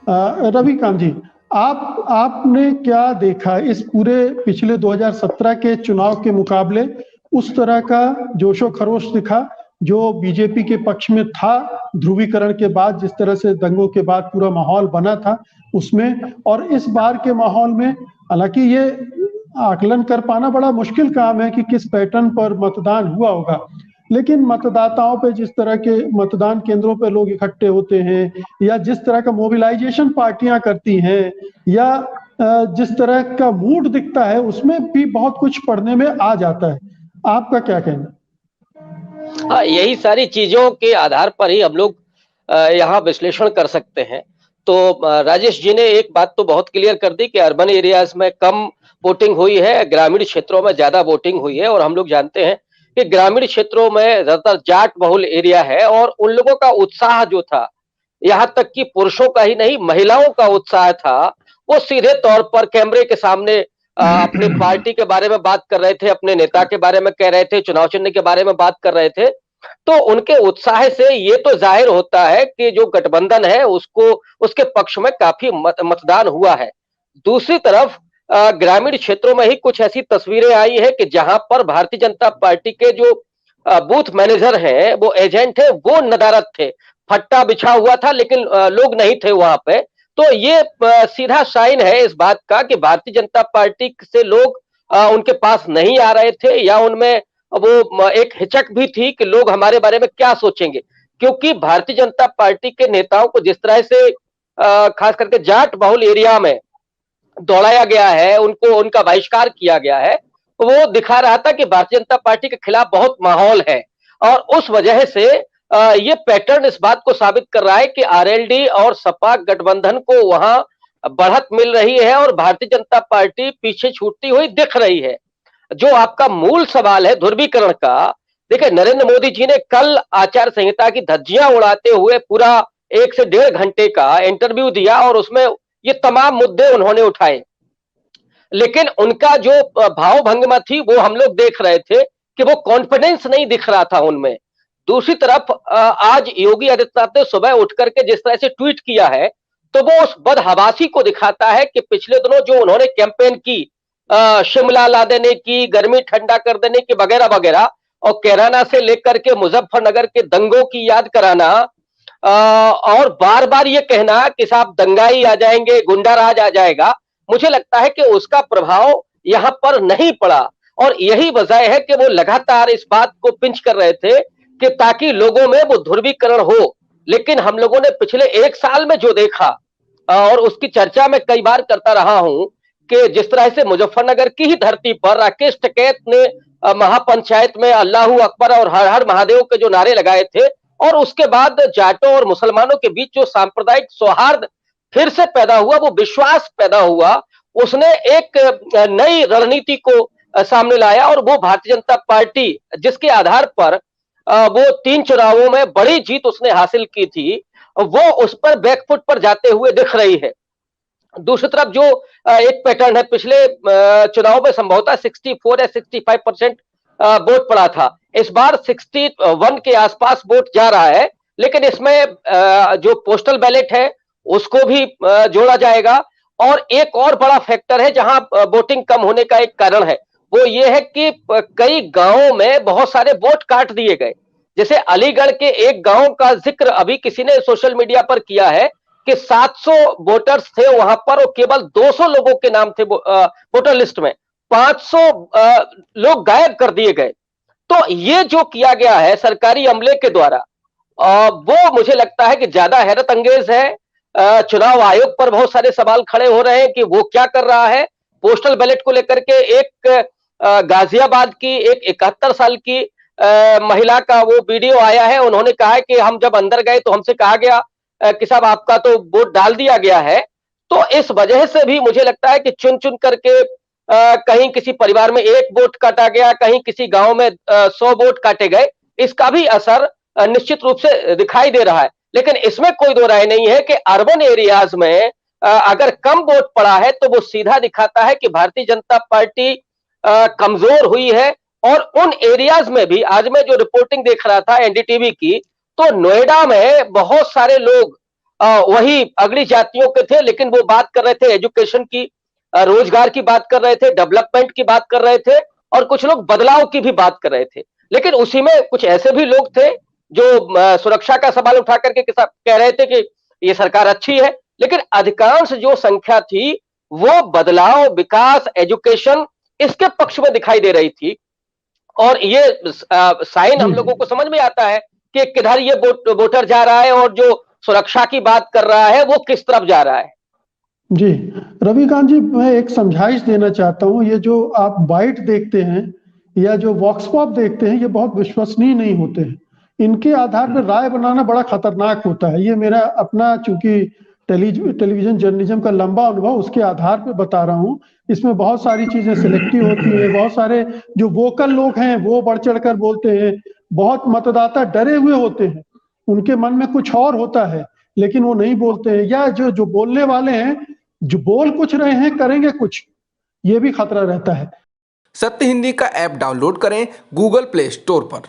रविकांत जी, आपने क्या देखा इस पूरे पिछले 2017 के चुनाव के मुकाबले? उस तरह का जोशो खरोश दिखा जो बीजेपी के पक्ष में था ध्रुवीकरण के बाद, जिस तरह से दंगों के बाद पूरा माहौल बना था उसमें, और इस बार के माहौल में? हालांकि ये आकलन कर पाना बड़ा मुश्किल काम है कि किस पैटर्न पर मतदान हुआ होगा, लेकिन मतदाताओं पे जिस तरह के मतदान केंद्रों पे लोग इकट्ठे होते हैं, या जिस तरह का मोबिलाइजेशन पार्टियां करती हैं, या जिस तरह का मूड दिखता है, उसमें भी बहुत कुछ पढ़ने में आ जाता है। आपका क्या कहना? हाँ, यही सारी चीजों के आधार पर ही हम लोग यहाँ विश्लेषण कर सकते हैं। तो राजेश जी ने एक बात तो बहुत क्लियर कर दी कि अर्बन एरियाज में कम वोटिंग हुई है, ग्रामीण क्षेत्रों में ज्यादा वोटिंग हुई है। और हम लोग जानते हैं कि ग्रामीण क्षेत्रों में ज्यादातर जाट बहुल एरिया है और उन लोगों का उत्साह जो था, यहाँ तक कि पुरुषों का ही नहीं महिलाओं का उत्साह था, वो सीधे तौर पर कैमरे के सामने अपनी पार्टी के बारे में बात कर रहे थे, अपने नेता के बारे में कह रहे थे, चुनाव चिन्ह के बारे में बात कर रहे थे। तो उनके उत्साह से ये तो जाहिर होता है कि जो गठबंधन है उसको उसके पक्ष में काफी मतदान हुआ है। दूसरी तरफ ग्रामीण क्षेत्रों में ही कुछ ऐसी तस्वीरें आई है कि जहां पर भारतीय जनता पार्टी के जो बूथ मैनेजर हैं, वो एजेंट है, वो नदारद थे। फट्टा बिछा हुआ था लेकिन लोग नहीं थे वहां पे। तो ये सीधा साइन है इस बात का कि भारतीय जनता पार्टी से लोग उनके पास नहीं आ रहे थे, या उनमें वो एक हिचक भी थी कि लोग हमारे बारे में क्या सोचेंगे। क्योंकि भारतीय जनता पार्टी के नेताओं को जिस तरह से खास करके जाट बहुल एरिया में दौड़ाया गया है, उनको उनका बहिष्कार किया गया है, वो दिखा रहा था कि भारतीय जनता पार्टी के खिलाफ बहुत माहौल है। और उस वजह से ये पैटर्न इस बात को साबित कर रहा है कि आरएलडी और सपा गठबंधन को वहां बढ़त मिल रही है और भारतीय जनता पार्टी पीछे छूटती हुई दिख रही है। जो आपका मूल सवाल है ध्रुवीकरण का, देखिए नरेंद्र मोदी जी ने कल आचार संहिता की धज्जियां उड़ाते हुए पूरा 1 से 1.5 घंटे का इंटरव्यू दिया और उसमें ये तमाम मुद्दे उन्होंने उठाए। लेकिन उनका जो भाव भंगिमा थी वो हम लोग देख रहे थे कि वो कॉन्फिडेंस नहीं दिख रहा था उनमें। दूसरी तरफ आज योगी आदित्यनाथ ने सुबह उठ करके जिस तरह से ट्वीट किया है, तो वो उस बदहवासी को दिखाता है कि पिछले दिनों जो उन्होंने कैंपेन की, शिमला ला देने की, गर्मी ठंडा कर देने की, वगैरह वगैरह, और कैराना से लेकर के मुजफ्फरनगर के दंगों की याद कराना, और बार बार ये कहना कि साहब दंगाई आ जाएंगे, गुंडा राज आ जाएगा, मुझे लगता है कि उसका प्रभाव यहां पर नहीं पड़ा। और यही वजह है कि वो लगातार इस बात को पिंच कर रहे थे कि ताकि लोगों में वो ध्रुवीकरण हो। लेकिन हम लोगों ने पिछले 1 साल में जो देखा, और उसकी चर्चा मैं कई बार करता रहा हूं, कि जिस तरह से मुजफ्फरनगर की ही धरती पर राकेश टिकैत ने महापंचायत में अल्लाहू अकबर और हर हर महादेव के जो नारे लगाए थे, और उसके बाद जाटों और मुसलमानों के बीच जो सांप्रदायिक सौहार्द फिर से पैदा हुआ, वो विश्वास पैदा हुआ, उसने एक नई रणनीति को सामने लाया। और वो भारतीय जनता पार्टी जिसके आधार पर वो 3 चुनावों में बड़ी जीत उसने हासिल की थी, वो उस पर बैकफुट पर जाते हुए दिख रही है। दूसरी तरफ जो एक पैटर्न है, पिछले चुनाव में संभवतः 64 या 65% वोट पड़ा था, इस बार 61 के आसपास वोट जा रहा है। लेकिन इसमें जो पोस्टल बैलेट है उसको भी जोड़ा जाएगा। और एक और बड़ा फैक्टर है जहां वोटिंग कम होने का एक कारण है, वो ये है कि कई गांवों में बहुत सारे वोट काट दिए गए। जैसे अलीगढ़ के एक गांव का जिक्र अभी किसी ने सोशल मीडिया पर किया है कि 700 वोटर्स थे वहां पर, और केवल 200 लोगों के नाम थे वोटर लिस्ट में, 500 लोग गायब कर दिए गए। तो ये जो किया गया है सरकारी अमले के द्वारा, वो मुझे लगता है कि ज्यादा हैरत अंगेज है। चुनाव आयोग पर बहुत सारे सवाल खड़े हो रहे हैं कि वो क्या कर रहा है। पोस्टल बैलेट को लेकर के एक गाजियाबाद की एक 71 साल की महिला का वो वीडियो आया है। उन्होंने कहा है कि हम जब अंदर गए तो हमसे कहा गया कि साहब आपका तो वोट डाल दिया गया है। तो इस वजह से भी मुझे लगता है कि चुन चुन करके कहीं किसी परिवार में 1 वोट काटा गया, कहीं किसी गांव में 100 वोट काटे गए, इसका भी असर निश्चित रूप से दिखाई दे रहा है। लेकिन इसमें कोई दो राय नहीं है कि अर्बन एरियाज में अगर कम वोट पड़ा है तो वो सीधा दिखाता है कि भारतीय जनता पार्टी कमजोर हुई है। और उन एरियाज में भी आज मैं जो रिपोर्टिंग देख रहा था एनडीटीवी की, तो नोएडा में बहुत सारे लोग वही अगली जातियों के थे, लेकिन वो बात कर रहे थे एजुकेशन की, रोजगार की बात कर रहे थे, डेवलपमेंट की बात कर रहे थे, और कुछ लोग बदलाव की भी बात कर रहे थे। लेकिन उसी में कुछ ऐसे भी लोग थे जो सुरक्षा का सवाल उठा करके कह रहे थे कि ये सरकार अच्छी है, लेकिन अधिकांश जो संख्या थी वो बदलाव, विकास, एजुकेशन इसके पक्ष में दिखाई दे रही थी। और ये साइन हम जी लोगों को समझ में आता है कि किधर ये वोटर जा रहा है और जो सुरक्षा की बात कर रहा है वो किस तरफ जा रहा है। जी, रविकांत जी, मैं एक समझाइश देना चाहता हूँ। ये जो आप बाइट देखते हैं या जो वॉक्स पॉप देखते हैं, ये बहुत विश्वसनीय नहीं होते हैं। इनके आधार पर राय बनाना बड़ा खतरनाक होता है। ये मेरा अपना, चूंकि टेलीविजन जर्नलिज्म का लंबा अनुभव, उसके आधार पर बता रहा हूँ। इसमें बहुत सारी चीजें सिलेक्टिव होती हैं, बहुत सारे जो वोकल लोग हैं वो बढ़ चढ़कर बोलते हैं, बहुत मतदाता डरे हुए होते हैं, उनके मन में कुछ और होता है लेकिन वो नहीं बोलते हैं, या जो जो बोलने वाले हैं जो बोल कुछ रहे हैं करेंगे कुछ, ये भी खतरा रहता है। सत्य हिंदी का ऐप डाउनलोड करें गूगल प्ले स्टोर पर।